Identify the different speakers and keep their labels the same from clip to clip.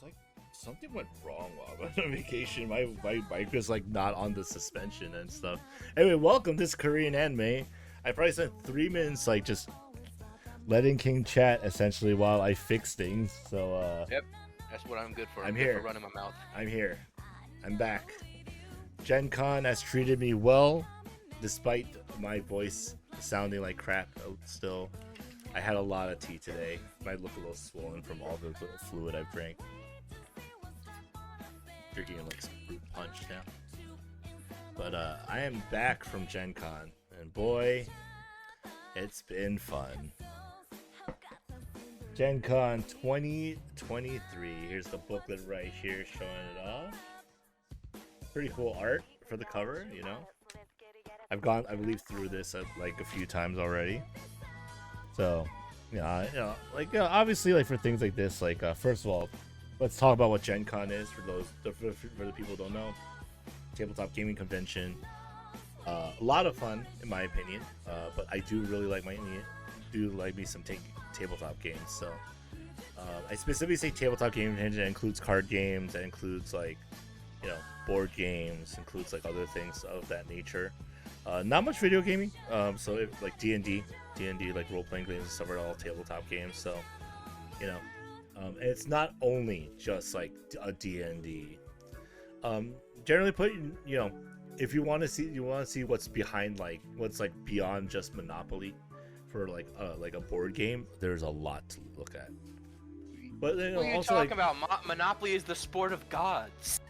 Speaker 1: It's like something went wrong while I went on vacation. My bike was like not on the suspension and stuff. Anyway, welcome to this Korean anime. I probably spent 3 minutes like just letting King chat essentially while I fix things. So
Speaker 2: Yep, that's what I'm good for.
Speaker 1: I'm
Speaker 2: good
Speaker 1: here.
Speaker 2: for running my mouth.
Speaker 1: I'm here. I'm back. GenCon has treated me well, despite my voice sounding like crap. Still, I had a lot of tea today. Might look a little swollen from all the fluid I've drank. Drinking like some fruit punch now. But I am back from GenCon, and boy, it's been fun. GenCon 2023. Here's the booklet right here showing it off. Pretty cool art for the cover, you know. I've gone, I believe, through this like a few times already. So, obviously, like for things like this, like first of all, let's talk about what GenCon is for the people who don't know. Tabletop gaming convention. A lot of fun, in my opinion. But I do really like me some tabletop games. So I specifically say tabletop gaming convention. That includes card games. That includes like board games. Includes like other things of that nature. Not much video gaming. So if, like D&D like role playing games and stuff are all tabletop games. So and it's not only just like a D&D. Generally put, if you want to see what's behind, like what's like beyond just Monopoly, for like a board game, there's a lot to look at. But
Speaker 2: What are you
Speaker 1: also
Speaker 2: talking about? Monopoly is the sport of gods.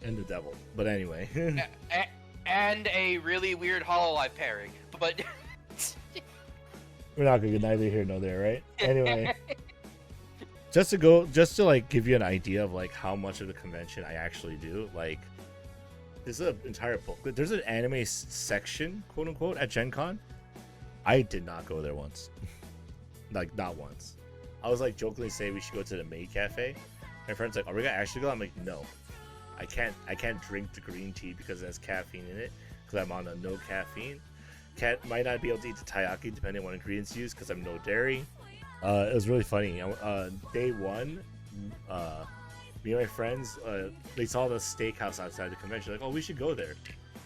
Speaker 1: And the devil. But anyway.
Speaker 2: And a really weird Hololive pairing. But
Speaker 1: We're not gonna get neither here nor there, right? Anyway. Just to like give you an idea of like how much of the convention I actually do, like this is an entire booklet. There's an anime section, quote unquote, at GenCon. I did not go there once. Like not once. I was like jokingly saying we should go to the Maid Cafe. My friend's like, "Are we gonna actually go?" I'm like, "No, I can't drink the green tea because it has caffeine in it. Because I'm on a no caffeine. Might not be able to eat the taiyaki depending on what ingredients used because I'm no dairy." It was really funny. Day one, me and my friends, they saw the steakhouse outside the convention. Like, oh, we should go there.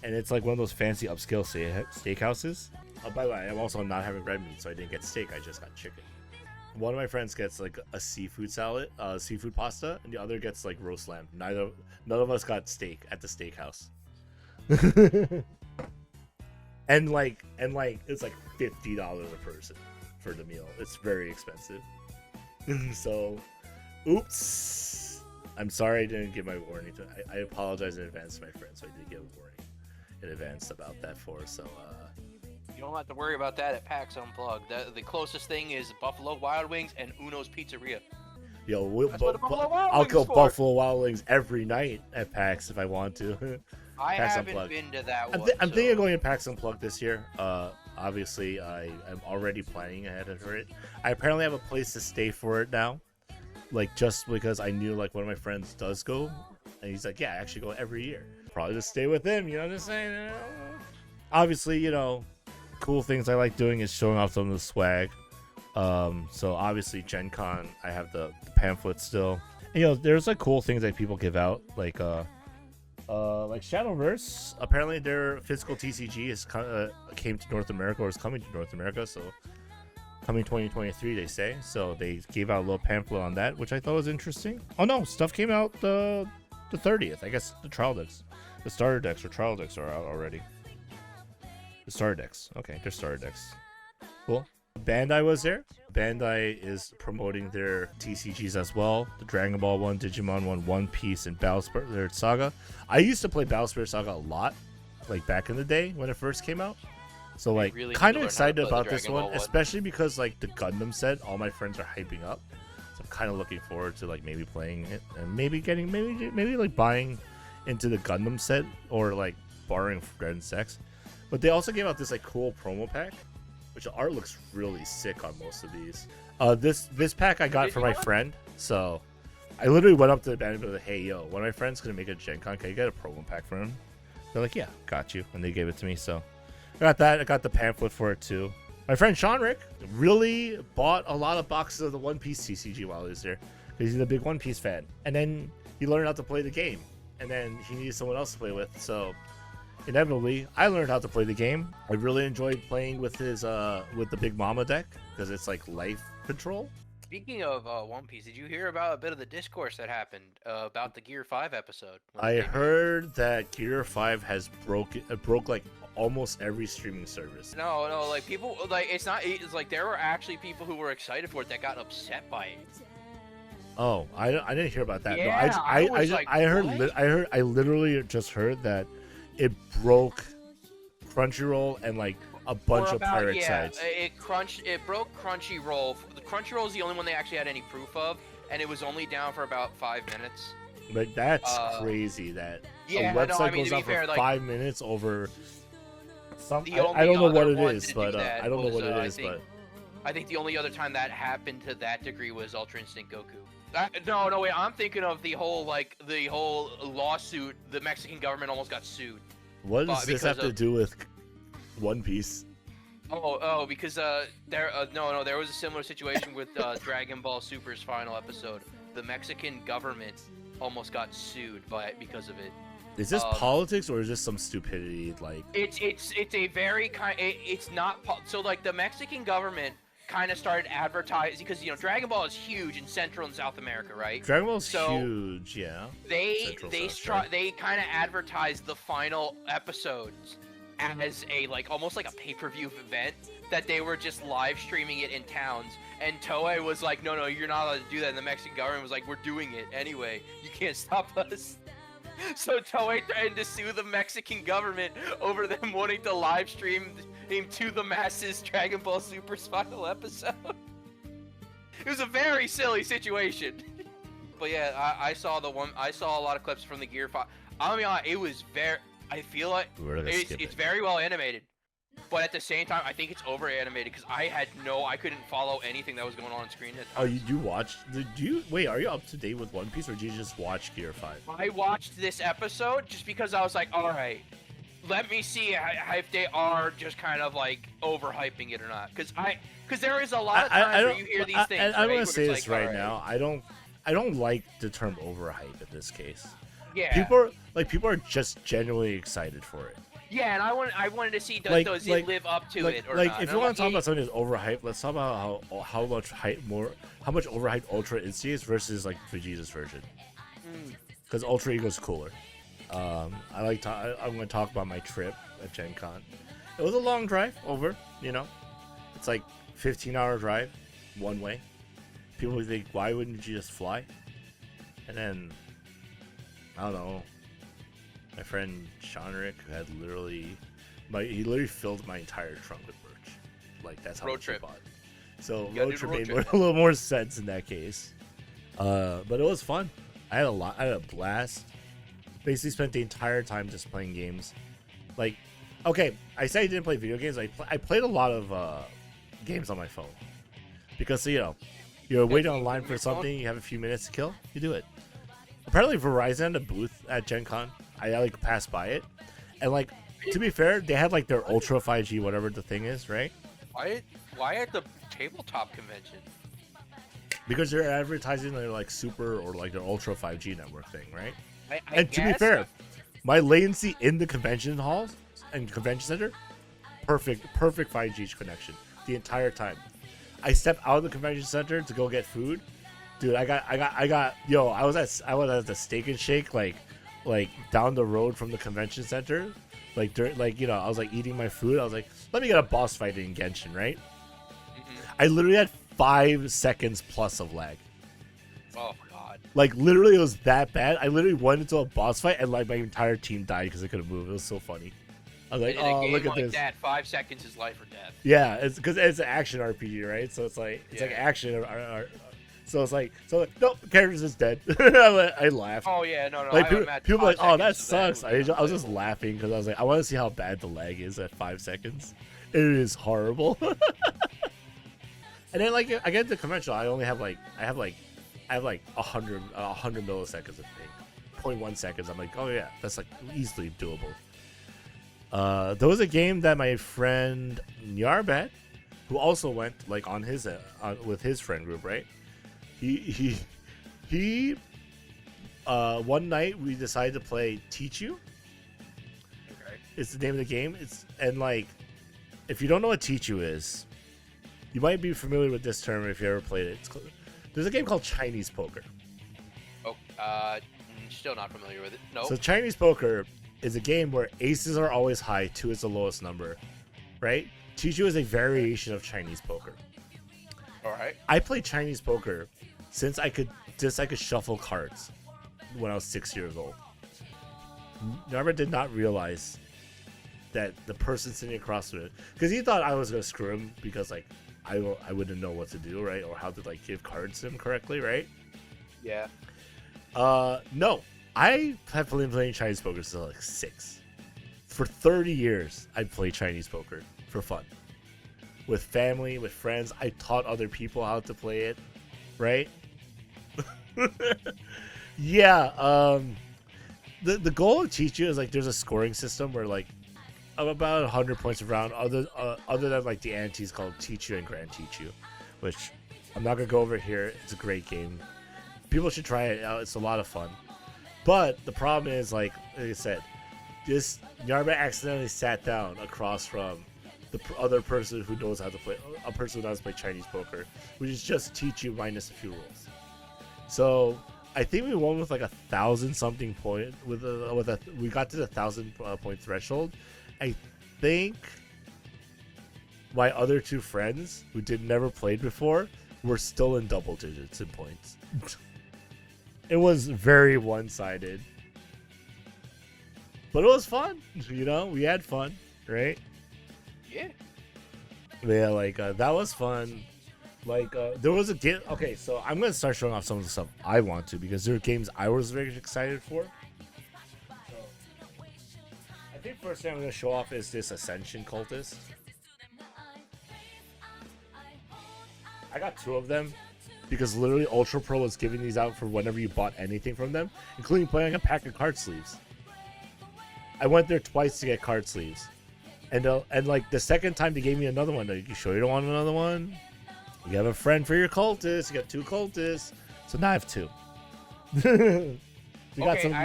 Speaker 1: And it's like one of those fancy upscale steakhouses. By the way, I'm also not having red meat, so I didn't get steak. I just got chicken. One of my friends gets like a seafood salad, seafood pasta, and the other gets like roast lamb. None of us got steak at the steakhouse. and like it's like $50 a person for the meal. It's very expensive. So, oops. I'm sorry I didn't give my warning. I apologize in advance to my friends. So I did give a warning in advance about that So,
Speaker 2: you don't have to worry about that at PAX Unplugged. The closest thing is Buffalo Wild Wings and Uno's Pizzeria.
Speaker 1: Yo,
Speaker 2: I'll
Speaker 1: go Buffalo Wild Wings every night at PAX if I want to.
Speaker 2: I
Speaker 1: PAX
Speaker 2: haven't
Speaker 1: Unplugged.
Speaker 2: been to that one.
Speaker 1: I'm thinking of going to PAX Unplugged this year. Obviously, I'm already planning ahead for it. I apparently have a place to stay for it now. Like, just because I knew, like, one of my friends does go. And he's like, yeah, I actually go every year. Probably just stay with him, you know what I'm saying? Obviously, cool things I like doing is showing off some of the swag. So, obviously, GenCon, I have the pamphlet still. And, there's, like, cool things that people give out. Like Shadowverse, apparently their physical TCG came to North America or is coming to North America, so coming 2023 they say. So they gave out a little pamphlet on that, which I thought was interesting. Oh no, stuff came out the 30th. I guess the trial decks, the starter decks or trial decks are out already. The starter decks, okay, they're starter decks. Cool. Bandai was there. Bandai is promoting their TCGs as well. The Dragon Ball one, Digimon one, One Piece, and Battle Saga. I used to play Battle Saga a lot, like back in the day when it first came out. So like,
Speaker 2: really
Speaker 1: kind of
Speaker 2: need to learn how to
Speaker 1: excited
Speaker 2: play the
Speaker 1: about this
Speaker 2: Dragon
Speaker 1: one,
Speaker 2: Ball one.
Speaker 1: especially because like the Gundam set, all my friends are hyping up. So I'm kind of looking forward to like maybe playing it and maybe like buying into the Gundam set or like borrowing friends' sex. But they also gave out this like cool promo pack, which the art looks really sick on most of these. This pack I got for my friend, so I literally went up to the band and was like, "Hey, yo, one of my friends gonna make a GenCon. Can you get a promo pack for him?" They're like, "Yeah, got you," and they gave it to me. So I got that. I got the pamphlet for it too. My friend Sean Rick really bought a lot of boxes of the One Piece TCG while he was there because he's a big One Piece fan. And then he learned how to play the game, and then he needed someone else to play with. So inevitably, I learned how to play the game. I really enjoyed playing with his with the Big Mama deck because it's like life control.
Speaker 2: Speaking of One Piece, did you hear about a bit of the discourse that happened about the Gear 5 episode?
Speaker 1: I heard that Gear 5 has broke like almost every streaming service.
Speaker 2: No, like people, like it's like there were actually people who were excited for it that got upset by it.
Speaker 1: Oh, I didn't hear about that.
Speaker 2: Yeah,
Speaker 1: No, I literally just heard that it broke Crunchyroll and like a bunch of pirate sites.
Speaker 2: It broke Crunchyroll. The Crunchyroll is the only one they actually had any proof of, and it was only down for about 5 minutes.
Speaker 1: Like that's crazy that a website goes on for 5 minutes over some. I don't know what it is, but I don't know what it is, but
Speaker 2: I think the only other time that happened to that degree was Ultra Instinct Goku. No, wait. I'm thinking of the whole lawsuit. The Mexican government almost got sued.
Speaker 1: What does this have to do with One Piece?
Speaker 2: Because there was a similar situation with Dragon Ball Super's final episode. The Mexican government almost got sued because of it.
Speaker 1: Is this politics or is this some stupidity? Like
Speaker 2: it's a very it's not so like the Mexican government kind of started advertising because Dragon Ball is huge in Central and South America, right?
Speaker 1: Dragon Ball's huge, yeah.
Speaker 2: They kind of advertised the final episodes as a almost like a pay-per-view event that they were just live streaming it in towns, and Toei was like, no, you're not allowed to do that, and the Mexican government was like, we're doing it anyway, you can't stop us. So Toei threatened to sue the Mexican government over them wanting to live stream to the masses Dragon Ball Super's final episode. It was a very silly situation. But yeah, I saw a lot of clips from the Gear 5. I mean, it was I feel like it's very well animated. But at the same time, I think it's over animated because I couldn't follow anything that was going on screen at times.
Speaker 1: Oh, you watched? Wait, are you up to date with One Piece or did you just watch Gear 5?
Speaker 2: I watched this episode just because I was like, all right, let me see if they are just kind of like overhyping it or not. Because there is a lot of times where you hear these things.
Speaker 1: I'm gonna say this right now. I don't like the term overhype in this case.
Speaker 2: Yeah.
Speaker 1: People are just genuinely excited for it.
Speaker 2: Yeah, and I wanted to see does it live up to it or not.
Speaker 1: If you want to talk about something that's overhyped, let's talk about how much overhyped Ultra Instinct is versus like Vegeta's version. Because Ultra Ego's cooler. I'm going to talk about my trip at GenCon. It was a long drive over. It's like 15-hour drive one way. People would think, why wouldn't you just fly? And then I don't know. My friend Sean Rick had literally filled my entire trunk with merch. Like that's how much he bought. So road trip made a little more sense in that case. But it was fun. I had a blast. Basically spent the entire time just playing games. Like, okay, I said I didn't play video games. I played a lot of games on my phone because you're waiting online for something. You have a few minutes to kill. You do it. Apparently, Verizon had a booth at GenCon. I passed by it, and to be fair, they had their Ultra 5G, whatever the thing is, right?
Speaker 2: Why at the tabletop convention?
Speaker 1: Because they're advertising their Super or their Ultra 5G network thing, right?
Speaker 2: And
Speaker 1: to be fair, my latency in the convention halls and convention center, perfect 5G connection the entire time. I stepped out of the convention center to go get food. Dude, I was at the Steak and Shake down the road from the convention center, I was eating my food. I was like, let me get a boss fight in Genshin, right? I literally had 5 seconds plus of lag.
Speaker 2: Oh god!
Speaker 1: Literally, it was that bad. I literally went into a boss fight and my entire team died because I couldn't move. It was so funny. I was like, oh, look at this.
Speaker 2: That 5 seconds is life or death.
Speaker 1: Yeah, it's because it's an action RPG, right? So it's like action. So it's nope, the character's just dead. I laughed.
Speaker 2: Oh yeah, no.
Speaker 1: People are like, oh, that sucks. I was just laughing because I was like, I want to see how bad the lag is at 5 seconds. It is horrible. And then I get to the convention, I only have I have 100 milliseconds of thing, 0.1 seconds. I'm like, oh yeah, that's easily doable. There was a game that my friend Nyarbat who also went like on his with his friend group, right? He one night we decided to play Teach You.
Speaker 2: Okay.
Speaker 1: It's the name of the game. And like, if you don't know what Teach You is, you might be familiar with this term if you ever played it. There's a game called Chinese Poker.
Speaker 2: Oh, still not familiar with it. No.
Speaker 1: So Chinese Poker is a game where aces are always high, 2 is the lowest number, right? Teach You is a variation of Chinese Poker.
Speaker 2: All right.
Speaker 1: I played Chinese Poker since I could shuffle cards when I was 6 years old. Never did not realize that the person sitting across from it, because he thought I was gonna screw him because like I wouldn't know what to do, right, or how to like give cards to him correctly, right?
Speaker 2: Yeah.
Speaker 1: No, I have been playing Chinese Poker since like 6. For 30 years, I played Chinese Poker for fun. With family, with friends. I taught other people how to play it, right? Yeah, the goal of Teach You is like there's a scoring system where like about 100 points a round, other than like the antes called Teach You and Grand Teach You, which I'm not gonna go over here. It's a great game. People should try it out. It's a lot of fun. But the problem is, like I said, this Yarba accidentally sat down across from the other person who knows how to play, a person who knows how to play Chinese Poker, which is just Teach You minus a few rules. So I think we won with like 1,000 something point. We got to the 1,000 point threshold. I think my other 2 friends who never played before were still in double digits in points. It was very one-sided, but it was fun. You know, we had fun, right?
Speaker 2: Yeah.
Speaker 1: Yeah, like that was fun. Like there was a game. Okay, so I'm gonna start showing off some of the stuff I want to, because there are games I was very excited for. So, I think first thing I'm gonna show off is this Ascension Cultist. I got 2 of them because literally Ultra Pro was giving these out for whenever you bought anything from them, including playing a pack of card sleeves. I went there twice to get card sleeves, and like the second time they gave me another one. Like, you sure you don't want another one? You have a friend for your cultists. You got 2 cultists, so now I have 2. we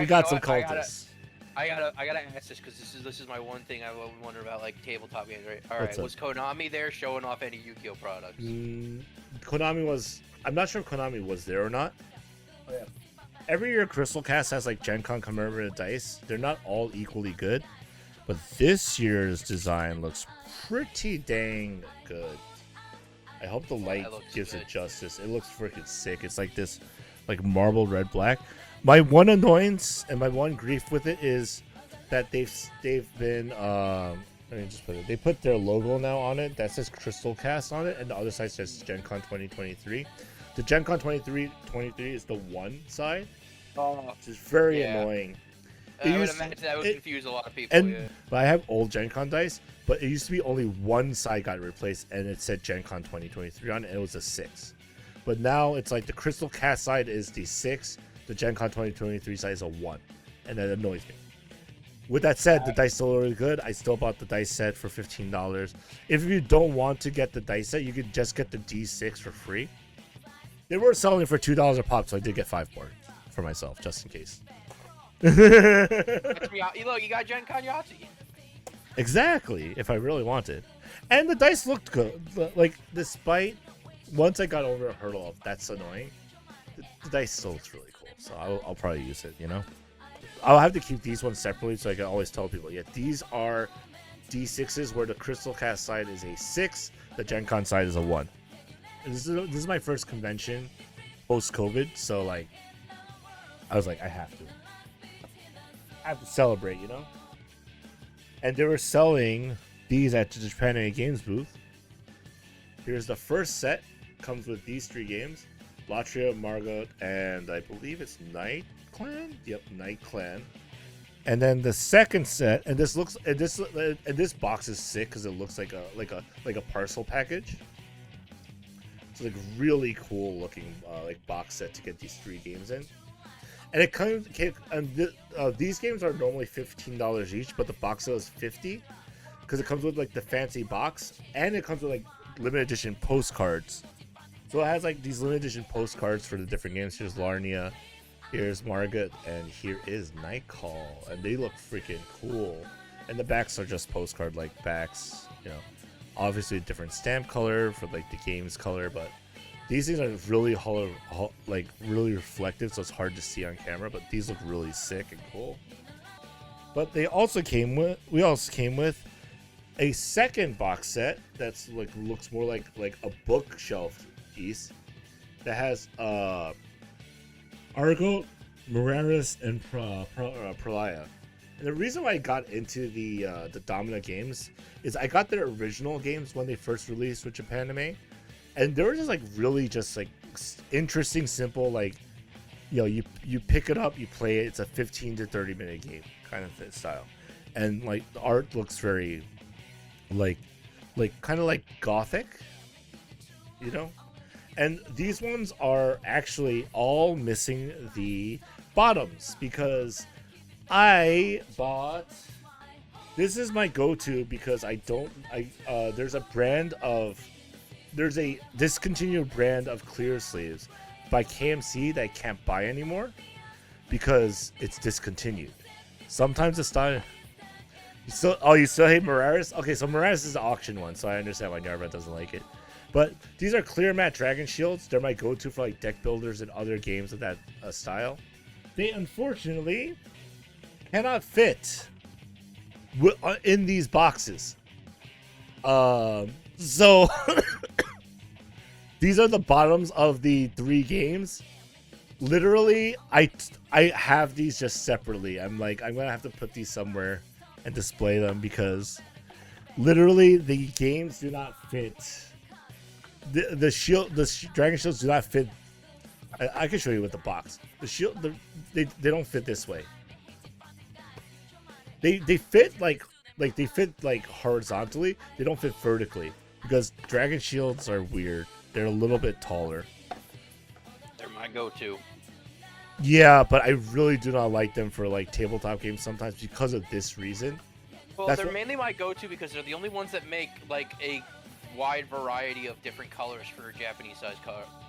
Speaker 1: got some cultists.
Speaker 2: I gotta ask this because this is my one thing I wonder about, like tabletop games, right? All right, was Konami there showing off any Yu-Gi-Oh products?
Speaker 1: Konami was. I'm not sure if Konami was there or not. Oh, yeah. Every year, Crystal Cast has like GenCon commemorative dice. They're not all equally good, but this year's design looks pretty dang good. I hope the light gives it justice. It looks freaking sick. It's like this, like marble red black. My one annoyance and my one grief with it is that they've been let me just put it. They put their logo now on it that says Crystal Cast on it, and the other side says GenCon 2023. The GenCon 2023 is the one side, which is very annoying.
Speaker 2: I would imagine that would confuse a lot of people.
Speaker 1: But I have old GenCon dice, but it used to be only one side got replaced, and it said GenCon 2023 on it, and it was a 6. But now it's like the Crystal Cast side is the 6, the GenCon 2023 side is a 1, and that annoys me. With that said, the dice still really good. I still bought the dice set for $15. If you don't want to get the dice set, you could just get the D6 for free. They were selling for $2 a pop, so I did get 5 more for myself, just in case.
Speaker 2: Look, you got GenCon Yahtzee.
Speaker 1: Exactly, if I really wanted. And the dice looked good. Like, despite, once I got over a hurdle of that's annoying, the dice still looks really cool. So I'll probably use it, you know? I'll have to keep these ones separately so I can always tell people, yeah, these are D6s where the Crystal Cast side is a 6, the GenCon side is a 1. And this is my first convention post-COVID, so, like, I was like, I have to celebrate, you know? And they were selling these at the Japan Anime Games booth. Here's the first set. Comes with these 3 games. Latria, Margot, and I believe it's Night Clan? Yep, Night Clan. And then the second set, and this box is sick because it looks like a parcel package. It's like really cool looking like box set to get these 3 games in. And it comes, and these games are normally $15 each, but the box set is $50 because it comes with like the fancy box, and it comes with like limited edition postcards. So it has like these limited edition postcards for the different games. Here's Larnia, here's Margit, and here is Nightcall, and they look freaking cool. And the backs are just postcard like backs, you know. Obviously a different stamp color for like the game's color, but these things are really like really reflective, so it's hard to see on camera. But these look really sick and cool. But we also came with a second box set that's like looks more like a bookshelf piece that has Argo, Moraris, and Pralaya. And the reason why I got into the Domina games is I got their original games when they first released with Japanime, and they were just like really just like interesting, simple, like, you know, you pick it up, you play it. It's a 15 to 30 minute game kind of style, and like the art looks very like kind of like gothic, you know. And these ones are actually all missing the bottoms because I bought. This is my go-to because there's a discontinued brand of clear sleeves by KMC that I can't buy anymore because it's discontinued. Sometimes the style. You still hate Moraris? Okay, so Moraris is the auction one, so I understand why Narva doesn't like it. But these are clear matte dragon shields. They're my go-to for like deck builders and other games of that style. They unfortunately cannot fit in these boxes. So these are the bottoms of the 3 games. Literally, I have these just separately. I'm gonna have to put these somewhere and display them because literally the games do not fit. The dragon shields do not fit. I can show you with the box. The shield, they don't fit this way. They fit like they fit like horizontally. They don't fit vertically because dragon shields are weird. They're a little bit taller.
Speaker 2: They're my go-to.
Speaker 1: Yeah, but I really do not like them for like tabletop games sometimes because of this reason.
Speaker 2: Well, they're mainly my go-to because they're the only ones that make like a wide variety of different colors for a Japanese-sized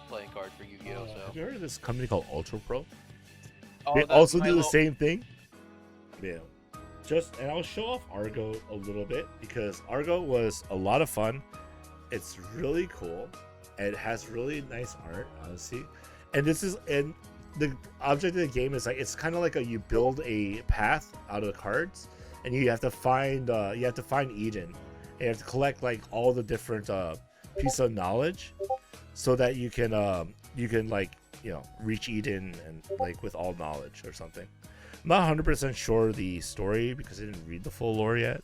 Speaker 2: playing card for Yu-Gi-Oh. So.
Speaker 1: Have you heard of this company called Ultra Pro?
Speaker 2: Oh,
Speaker 1: they also do the same thing. Yeah. And I'll show off Argo a little bit because Argo was a lot of fun. It's really cool. It has really nice art, honestly. And the object of the game is like it's kind of like you build a path out of the cards, and you have to find Eden. And you have to collect like all the different pieces of knowledge, so that you can like, you know, reach Eden and like with all knowledge or something. I'm not 100% sure the story because I didn't read the full lore yet.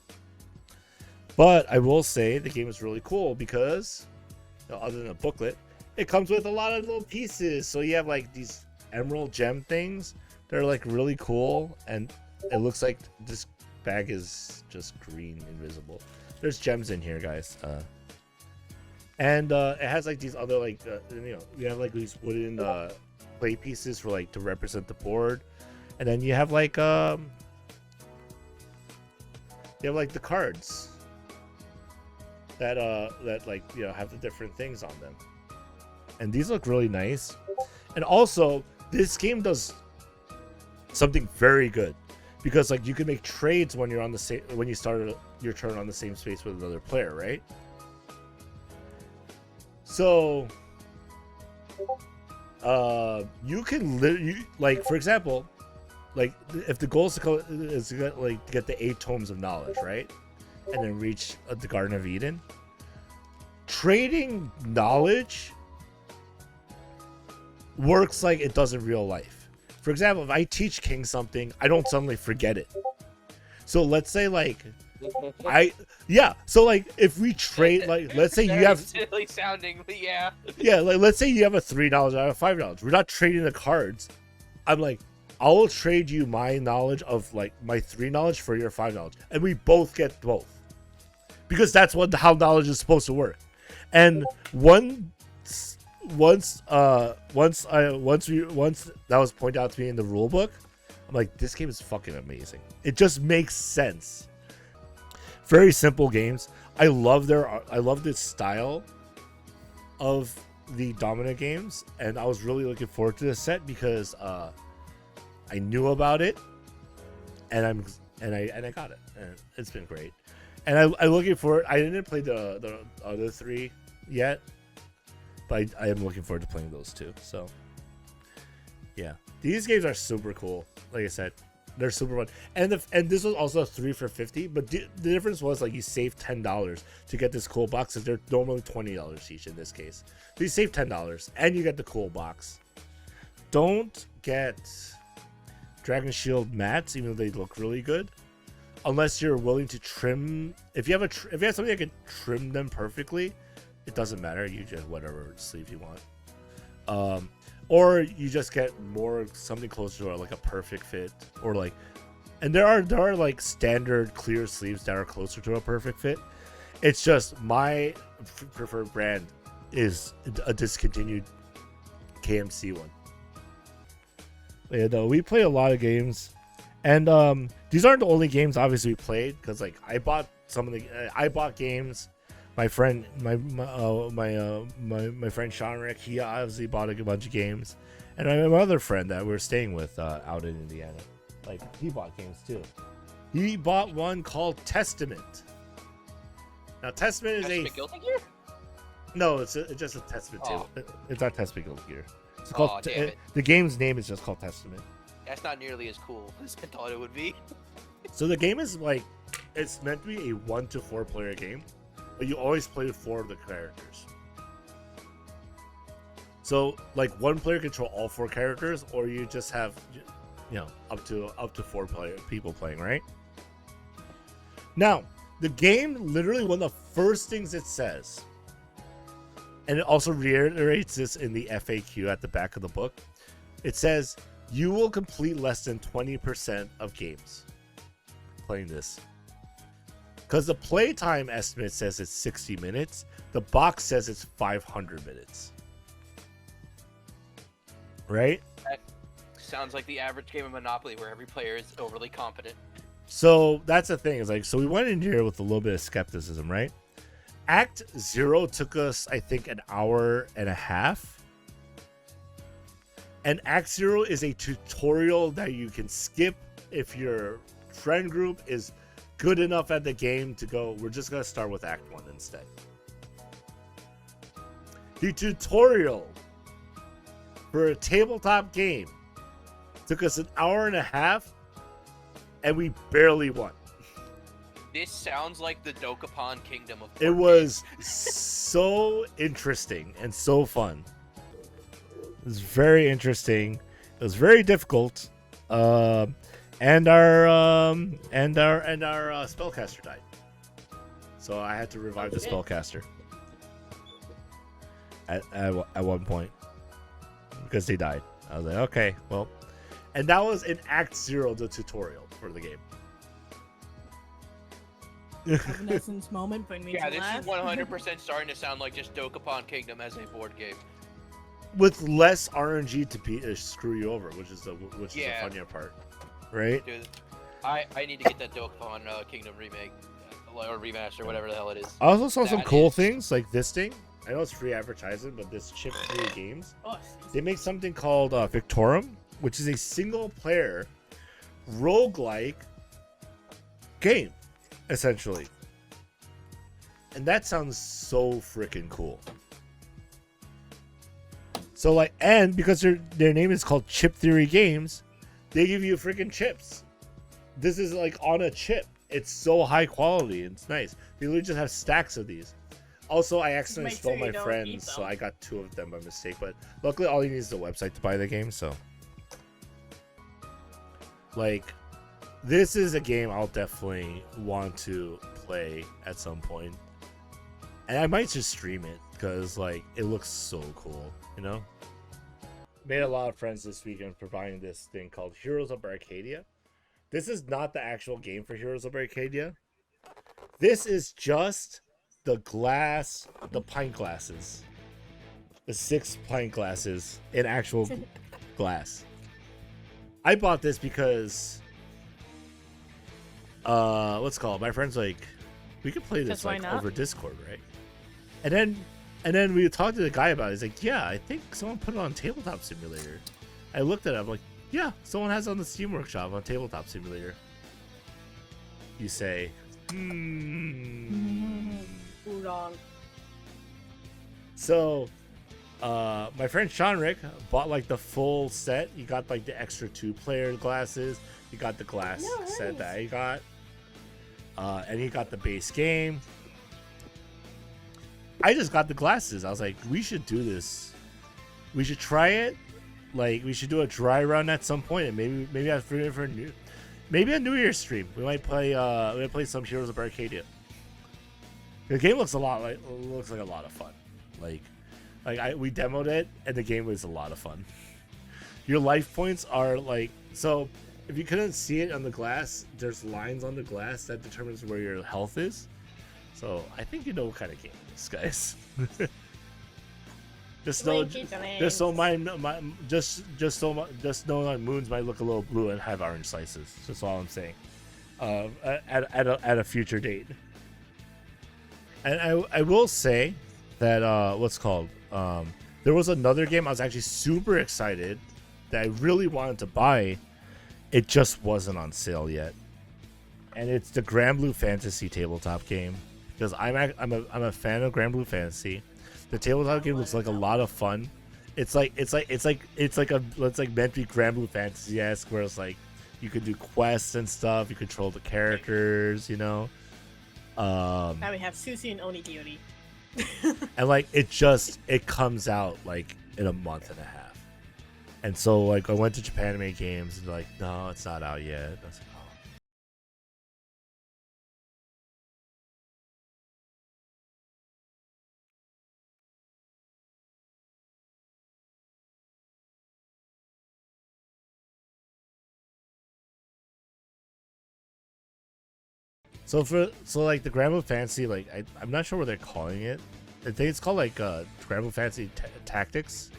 Speaker 1: But I will say the game is really cool because, you know, other than a booklet, it comes with a lot of little pieces. So you have like these emerald gem things. They're like really cool, and it looks like this bag is just green, invisible. There's gems in here, guys. And it has like these other like you know, we have like these wooden play pieces for like to represent the board. And then you have like the cards that like, you know, have the different things on them. And these look really nice. And also, this game does something very good because like you can make trades when you're on the same when you start your turn on the same space with another player, right? So you can like, for example, like if the goal is to get the 8 tomes of knowledge, right, and then reach the Garden of Eden, trading knowledge works like it does in real life. For example, if I teach King something, I don't suddenly forget it. So let's say like so like if we trade, like let's say you have
Speaker 2: silly sounding, but yeah.
Speaker 1: Yeah, like let's say you have a $3, I have a $5. We're not trading the cards. I'm like, I will trade you my knowledge of like my 3 knowledge for your 5 knowledge, and we both get both because that's how knowledge is supposed to work. And once that was pointed out to me in the rule book, I'm like, this game is fucking amazing. It just makes sense. Very simple games. I love this style of the Dominant games, and I was really looking forward to this set because I knew about it, and I got it, and it's been great. And I'm looking forward. I didn't play the other 3 yet, but I am looking forward to playing those 2. So yeah, these games are super cool. Like I said, they're super fun. And this was also a 3 for $50, but the difference was like you save $10 to get this cool box. Because they're normally $20 each in this case. So you save $10 and you get the cool box. Don't get Dragon Shield mats, even though they look really good, unless you're willing to trim. If you have something that can trim them perfectly, it doesn't matter. You just whatever sleeve you want. Or you just get something closer to like a perfect fit, or like, and there are like standard clear sleeves that are closer to a perfect fit. It's just my preferred brand is a discontinued KMC one. Yeah, no, we play a lot of games, and these aren't the only games obviously we played, because like I bought games. My friend, my friend Sean Rick, he obviously bought a bunch of games, and I have another friend that we're staying with out in Indiana, like he bought games too. He bought one called Testament. Now Testament is
Speaker 2: Guilty Gear?
Speaker 1: No, it's just a Testament too. It's not Testament Guilty Gear. It's called the game's name is just called Testament.
Speaker 2: That's not nearly as cool as I thought it would be.
Speaker 1: So the game is like, it's meant to be a 1 to 4 player game. But you always play with 4 of the characters. So like one player control all 4 characters, or you just have, up to 4 people playing, right? Now, the game literally, one of the first things it says, and it also reiterates this in the FAQ at the back of the book, it says you will complete less than 20% of games playing this. Because the playtime estimate says it's 60 minutes. The box says it's 500 minutes. Right?
Speaker 2: That sounds like the average game of Monopoly where every player is overly competent.
Speaker 1: So that's the thing. Is like, so we went in here with a little bit of skepticism, right? Act 0 took us, I think, an hour and a half. And Act 0 is a tutorial that you can skip if your friend group is good enough at the game to go, we're just going to start with Act 1 instead. The tutorial for a tabletop game took us an hour and a half, and we barely won.
Speaker 2: This sounds like the Dokapon Kingdom of
Speaker 1: It was so interesting and so fun. It was very interesting. It was very difficult. And our spellcaster died, so I had to revive the spellcaster at one point because they died. I was like, okay, well, and that was in Act 0, the tutorial for the game.
Speaker 3: Evanescence moment, bring me to
Speaker 2: this
Speaker 3: laugh.
Speaker 2: is 100% starting to sound like just Dokapon Kingdom as a board game.
Speaker 1: With less RNG to screw you over, which is the funnier part, right?
Speaker 2: Dude, I need to get that Dokapon Kingdom remake or remaster, whatever the hell it is.
Speaker 1: I also saw some cool things like this thing. I know it's free advertising, but this Chip 3 Games, they make something called Victorum, which is a single-player roguelike game, essentially. And that sounds so freaking cool. So like, and because their name is called Chip Theory Games, they give you freaking chips. This is like on a chip. It's so high quality. It's nice. They literally just have stacks of these. Also, I accidentally stole my friends, so I got 2 of them by mistake. But luckily, all you need is the website to buy the game. So, like, this is a game I'll definitely want to play at some point, and I might just stream it because like it looks so cool, you know. Made a lot of friends this weekend for buying this thing called Heroes of Arcadia. This is not the actual game for Heroes of Arcadia. This is just the pint glasses. The 6 pint glasses in actual glass. I bought this because what's it called? My friend's like, we could play this like over Discord, right? And then And then we talked to the guy about it. He's like, yeah, I think someone put it on Tabletop Simulator. I looked at it. I'm like, yeah, someone has it on the Steam Workshop on Tabletop Simulator. You say,
Speaker 3: Wrong.
Speaker 1: So, my friend Sean Rick bought like the full set. He got like the extra 2-player glasses. He got the glass set that I got. And he got the base game. I just got the glasses. I was like, we should do this. We should try it. Like, we should do a dry run at some point, and maybe I'll free it for a New Year's stream. We might play some Heroes of Arcadia. The game looks like a lot of fun. We demoed it, and the game was a lot of fun. Your life points are like, so if you couldn't see it on the glass, there's lines on the glass that determines where your health is. So I think you know what kind of game it is, guys. Just know my moons might look a little blue and have orange slices. That's all I'm saying. At a future date. And I will say that there was another game I was actually super excited that I really wanted to buy. It just wasn't on sale yet, and it's the Grand Blue Fantasy tabletop game. Because I'm a fan of Grand Blue Fantasy. The tabletop game looks like a lot of fun. It's like meant to be Grand Blue Fantasy-esque, where it's like you can do quests and stuff. You control the characters, you know.
Speaker 3: Now we have Susie and Onigiri.
Speaker 1: And like it comes out like in a month and a half. And so like I went to Japanime Games and they're like, no, it's not out yet. I was like, So like the Grand Blue Fantasy, like I'm not sure what they're calling it. I think it's called like Grand Blue Fantasy Tactics,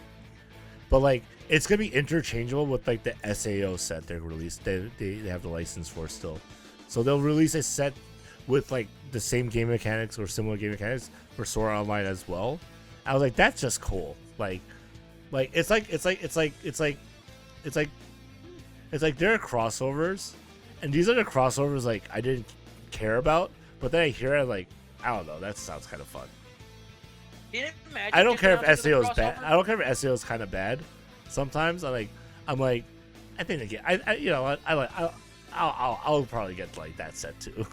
Speaker 1: but like it's gonna be interchangeable with like the SAO set they released. They have the license for still, so they'll release a set with like the same game mechanics or similar game mechanics for Sword Art Online as well. I was like, that's just cool. Like it's like there are crossovers, and these are the crossovers like I didn't care about, but then I hear it like, I don't know, that sounds kind of fun. I don't care if SEO is bad. I don't care if SEO is kind of bad. Sometimes I'm like, I think again, I'll probably get like that set too.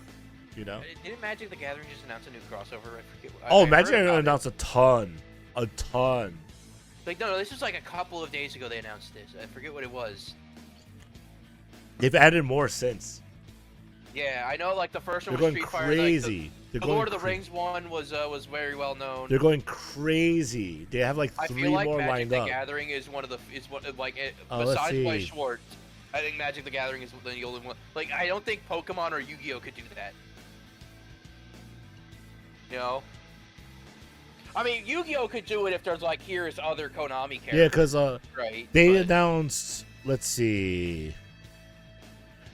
Speaker 1: You know?
Speaker 2: Didn't Magic the Gathering just announce a new crossover? I forget.
Speaker 1: Magic the Gathering announced a ton.
Speaker 2: Like no, this was like a couple of days ago they announced this. I forget what it was.
Speaker 1: They've added more since.
Speaker 2: Yeah, I know. Like the first one
Speaker 1: was
Speaker 2: Street
Speaker 1: crazy.
Speaker 2: Fighter. Like, the Lord of the Rings one was very well known.
Speaker 1: They're going crazy. They have like 3 more lined up. I feel like
Speaker 2: Magic the Gathering is one of the besides Play Schwartz. I think Magic the Gathering is the only one. Like I don't think Pokemon or Yu-Gi-Oh could do that. You know. I mean, Yu-Gi-Oh could do it if there's like here's other Konami characters.
Speaker 1: Yeah, because
Speaker 2: right.
Speaker 1: They announced. Let's see.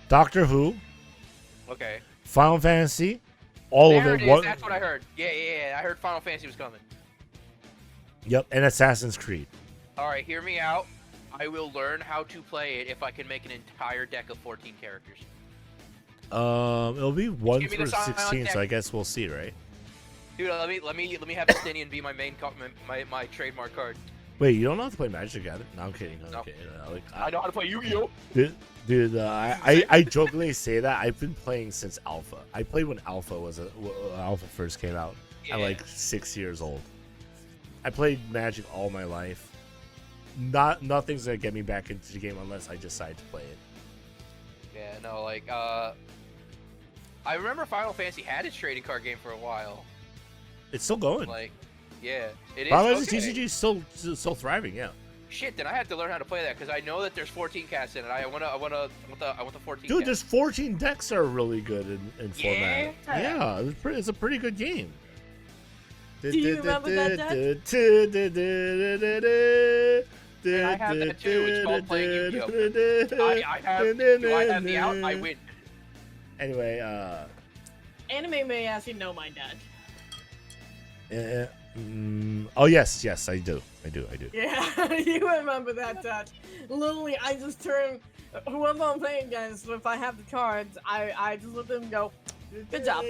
Speaker 1: Doctor Who.
Speaker 2: Okay.
Speaker 1: Final Fantasy. All of it.
Speaker 2: That's what I heard. Yeah. I heard Final Fantasy was coming.
Speaker 1: Yep, and Assassin's Creed.
Speaker 2: All right, hear me out. I will learn how to play it if I can make an entire deck of 14 characters.
Speaker 1: It'll be 1 through 16, so I guess we'll see, right?
Speaker 2: Dude, let me have Justinian be my main my trademark card.
Speaker 1: Wait, you don't know how to play Magic the Gathering? No, I'm kidding. I'm kidding.
Speaker 2: I know how to play Yu-Gi-Oh.
Speaker 1: Dude, I jokingly say that I've been playing since Alpha. I played when Alpha first came out at like 6 years old. I played Magic all my life. Nothing's gonna get me back into the game unless I decide to play it.
Speaker 2: Yeah, no, like I remember Final Fantasy had its trading card game for a while.
Speaker 1: It's still going.
Speaker 2: Like, yeah, it is.
Speaker 1: Final Fantasy TCG is still thriving. Yeah.
Speaker 2: Shit, then I have to learn how to play that because I know that there's 14 casts in it. I want the 14.
Speaker 1: Dude, there's 14 decks that are really good in format. Yeah, it's a pretty good game.
Speaker 3: Do you remember that deck?
Speaker 2: I have that too. It's called playing Yu-Gi-Oh. Do I have the out? I win.
Speaker 1: Anyway,
Speaker 3: Anime may as you know my deck.
Speaker 1: Oh yes, I do.
Speaker 3: Yeah, you remember that, Dutch. Literally, I just turn whoever I'm playing against. If I have the cards, I just let them go. Good job.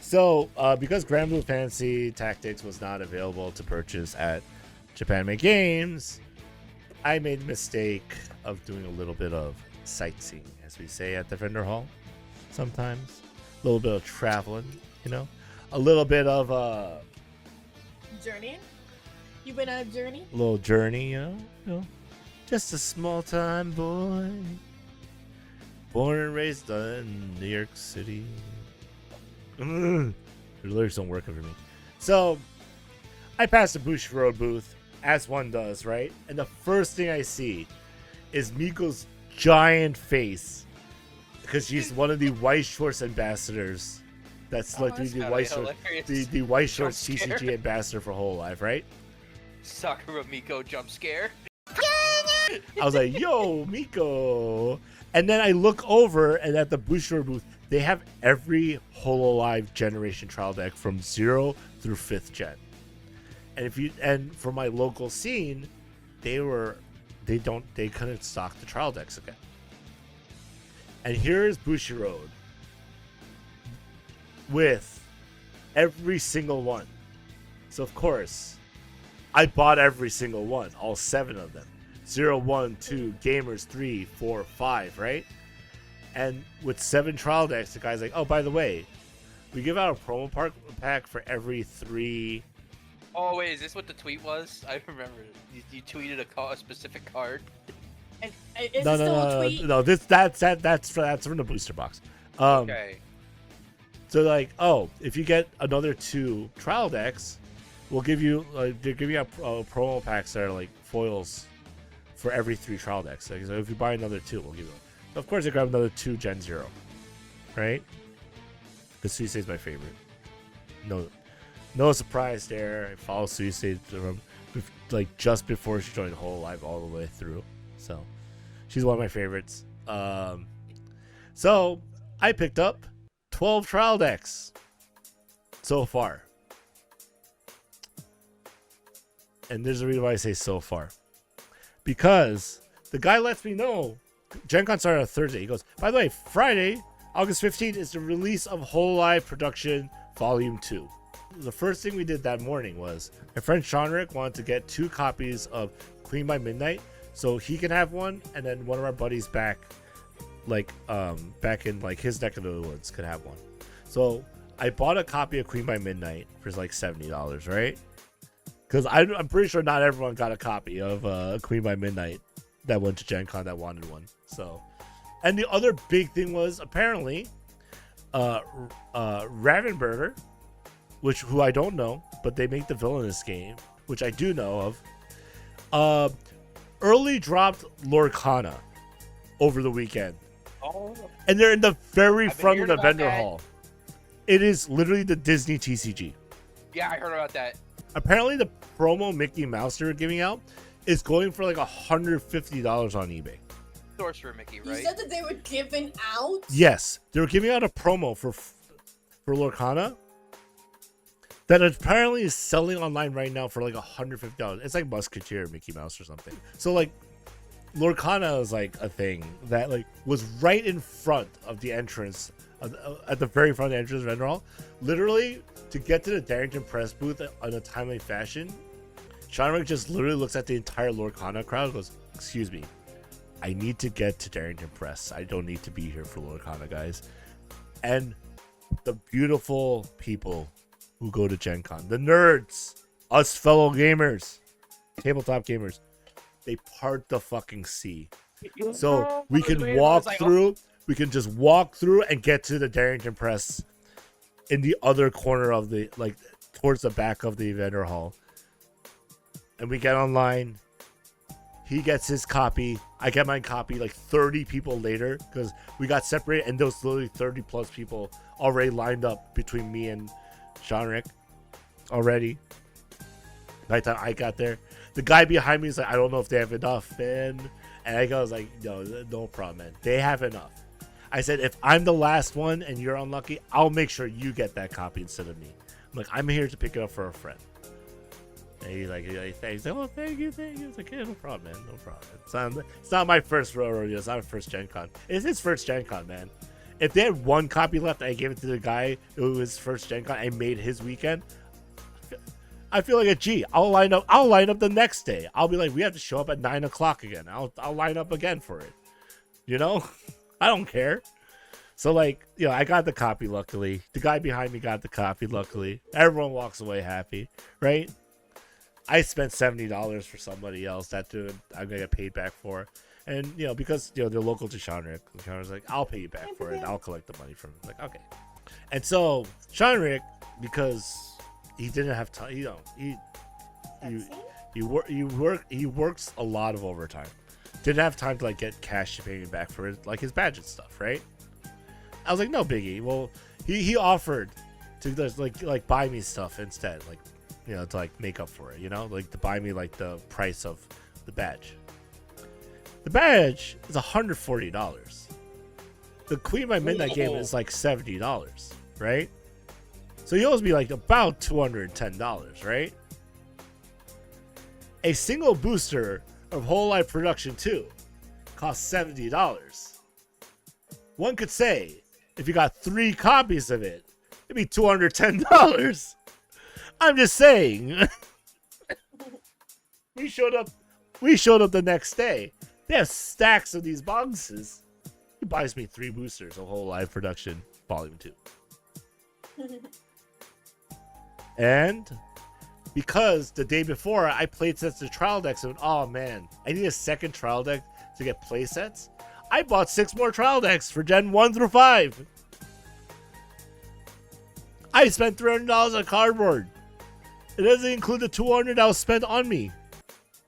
Speaker 1: So, because Grand Blue Fantasy Tactics was not available to purchase at Japan Made Games, I made the mistake of doing a little bit of sightseeing, as we say at the vendor hall. Sometimes, a little bit of traveling, a little bit of
Speaker 3: Journey? You been on a journey?
Speaker 1: a little journey, you know, just a small time boy, born and raised in New York City. The lyrics don't work for me. So, I passed the Bush Road booth, as one does, right? And the first thing I see is Miko's giant face, because she's one of the White Shorts ambassadors. That's like the White Shorts, the White Shorts TCG ambassador for Whole Life, right?
Speaker 2: Sakura Miko jump scare.
Speaker 1: I was like, yo, Miko. And then I look over, and at the Booster booth, they have every Hololive generation trial deck from 0 through 5th gen. And for my local scene, they couldn't stock the trial decks again. And here's Bushiroad with every single one. So of course, I bought every single one, all 7 of them. 0, 1, 2, Gamers 3, 4, 5, right? And with 7 trial decks, the guy's like, oh, by the way, we give out a promo pack for every 3.
Speaker 2: Oh wait, is this what the tweet was? I remember you tweeted a specific card.
Speaker 1: No. That's from the booster box.
Speaker 2: Okay.
Speaker 1: So like, oh, if you get another 2 trial decks, we'll give you they're giving out promo packs that are like foils for every 3 trial decks. So if you buy another 2, we'll give you one. So of course, I grab another 2 Gen 0, right? Because Suisei is my favorite. No surprise there. I follow Suisei from like just before she joined Hololive all the way through. So she's one of my favorites. So I picked up 12 trial decks so far. And there's a reason why I say so far. Because the guy lets me know GenCon started on Thursday. He goes, by the way, Friday, August 15th is the release of Hololive Production Volume 2. The first thing we did that morning was my friend Seanric wanted to get 2 copies of Queen by Midnight so he can have one, and then one of our buddies back in like his neck of the woods could have one. So I bought a copy of Queen by Midnight for like $70, right? Because I'm pretty sure not everyone got a copy of Queen by Midnight that went to GenCon that wanted one. So, and the other big thing was apparently Ravenburger, who I don't know, but they make the villainous game, which I do know of. Early dropped Lorcana over the weekend.
Speaker 2: Oh.
Speaker 1: And they're in the very front of the vendor hall. It is literally the Disney TCG.
Speaker 2: Yeah, I heard about that.
Speaker 1: Apparently the promo Mickey Mouse they're giving out is going for like $150 on eBay.
Speaker 2: Sorcerer Mickey, right?
Speaker 3: You said that they were giving out?
Speaker 1: Yes, they were giving out a promo for Lorcana that apparently is selling online right now for like $150. It's like Musketeer Mickey Mouse or something. So like Lorcana is like a thing that like was right in front of the entrance at the very front of the entrance vendor hall. Literally to get to the Darrington Press booth in a timely fashion, Seanric just literally looks at the entire Lorcana crowd and goes, excuse me, I need to get to Darrington Press. I don't need to be here for Lorcana, guys. And the beautiful people who go to GenCon, the nerds, us fellow gamers, tabletop gamers, they part the fucking sea. So we can walk through, we can just walk through and get to the Darrington Press in the other corner of the, like, towards the back of the vendor hall. And we get online. He gets his copy. I get my copy like 30 people later because we got separated, and there was literally 30 plus people already lined up between me and Seanric already. By the time I got there, the guy behind me is like, I don't know if they have enough, man. And I was like, no problem, man. They have enough. I said, if I'm the last one and you're unlucky, I'll make sure you get that copy instead of me. I'm like, I'm here to pick it up for a friend. And he's like, thanks. Oh, thank you. It's like, yeah, no problem, man. No problem. It's not my first rodeo. It's not my first GenCon. It's his first GenCon, man. If they had one copy left, I gave it to the guy who was first GenCon. I made his weekend. I feel like a G. I'll line up the next day. I'll be like, we have to show up at 9 o'clock again. I'll line up again for it. You know, I don't care. So like, you know, I got the copy. Luckily, the guy behind me got the copy. Luckily, everyone walks away happy, right? I spent $70 for somebody else. That dude, I'm gonna get paid back for, and you know, because you know they're local to Shanrik. Shanrik's like, I'll pay you back for it. I'll collect the money from him. Like, okay. And so Shanrik, because he didn't have time, you know, he works a lot of overtime. Didn't have time to like get cash to pay me back for it, like his badge and stuff, right? I was like, no biggie. Well, he offered to just like buy me stuff instead, like, you know, to like make up for it, you know, like to buy me like the price of the badge. The badge is $140. The Queen by Midnight game is like $70, right? So he owes me like about $210, right? A single booster of Whole Life Production 2 costs $70. One could say, if you got 3 copies of it, it'd be $210. I'm just saying. We showed up the next day. They have stacks of these boxes. He buys me 3 boosters of Whole Live Production Volume 2. And because the day before I played sets the trial decks and oh man, I need a second trial deck to get play sets. I bought 6 more trial decks for Gen 1 through 5. I spent $300 on cardboard. It doesn't include the $200 that was spent on me.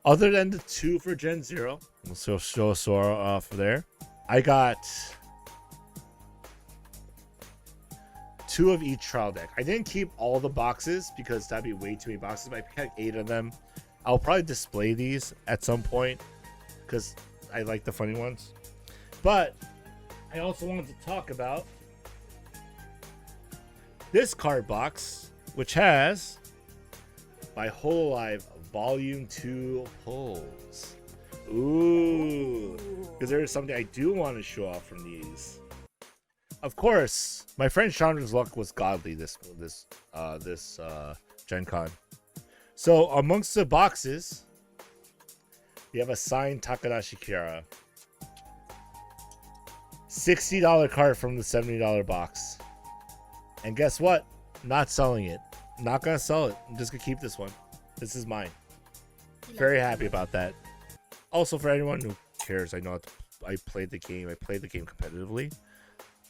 Speaker 1: Other than the 2 for Gen 0. Let's show Sora off there. I got 2 of each trial deck. I didn't keep all the boxes because that'd be way too many boxes, but I picked 8 of them. I'll probably display these at some point because I like the funny ones. But I also wanted to talk about this card box, which has my Hololive Volume 2 pulls. Ooh, because there is something I do want to show off from these. Of course, my friend Chandra's luck was godly this Gen Con. So amongst the boxes, we have a signed Takadashi Kiara. $60 card from the $70 box. And guess what? Not selling it. Not gonna sell it. I'm just gonna keep this one. This is mine. Very happy about that. Also, for anyone who cares, I know I played the game. I played the game competitively.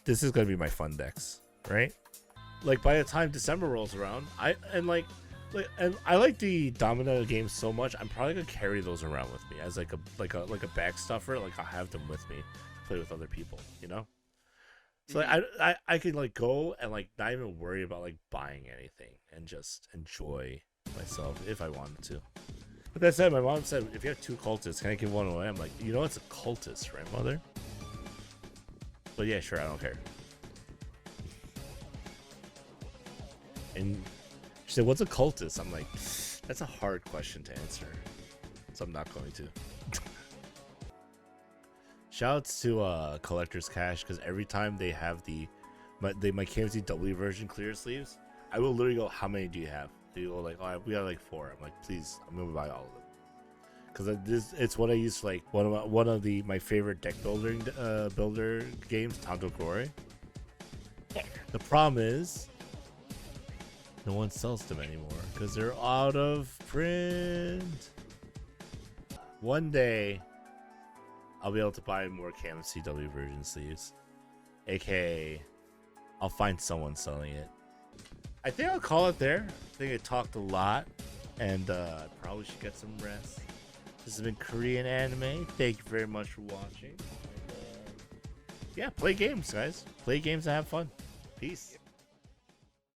Speaker 1: This is gonna be my fun decks, right? Like by the time December rolls around, I like the Domino games so much. I'm probably gonna carry those around with me as like a bag stuffer. Like I'll have them with me to play with other people, you know. So like, I could like go and like not even worry about like buying anything and just enjoy myself if I wanted to. But that said, my mom said, if you have 2 cultists, can I give one away? I'm like, you know, it's a cultist, right, mother? But yeah, sure, I don't care. And she said, what's a cultist? I'm like, that's a hard question to answer, so I'm not going to. Shoutouts to Collector's Cash, because every time they have my KMCW version clear sleeves, I will literally go, how many do you have? They go like, oh, we got like 4. I'm like, please, I'm gonna buy all of them, because it's what I use for like one of my favorite deck builder games, Tanto Glory. The problem is, no one sells them anymore because they're out of print. One day, I'll be able to buy more KMCW version sleeves, aka I'll find someone selling it. I think I'll call it there. I think I talked a lot, and probably should get some rest. This has been Korean Anime. Thank you very much for watching. And, yeah, play games, guys. Play games and have fun. Peace.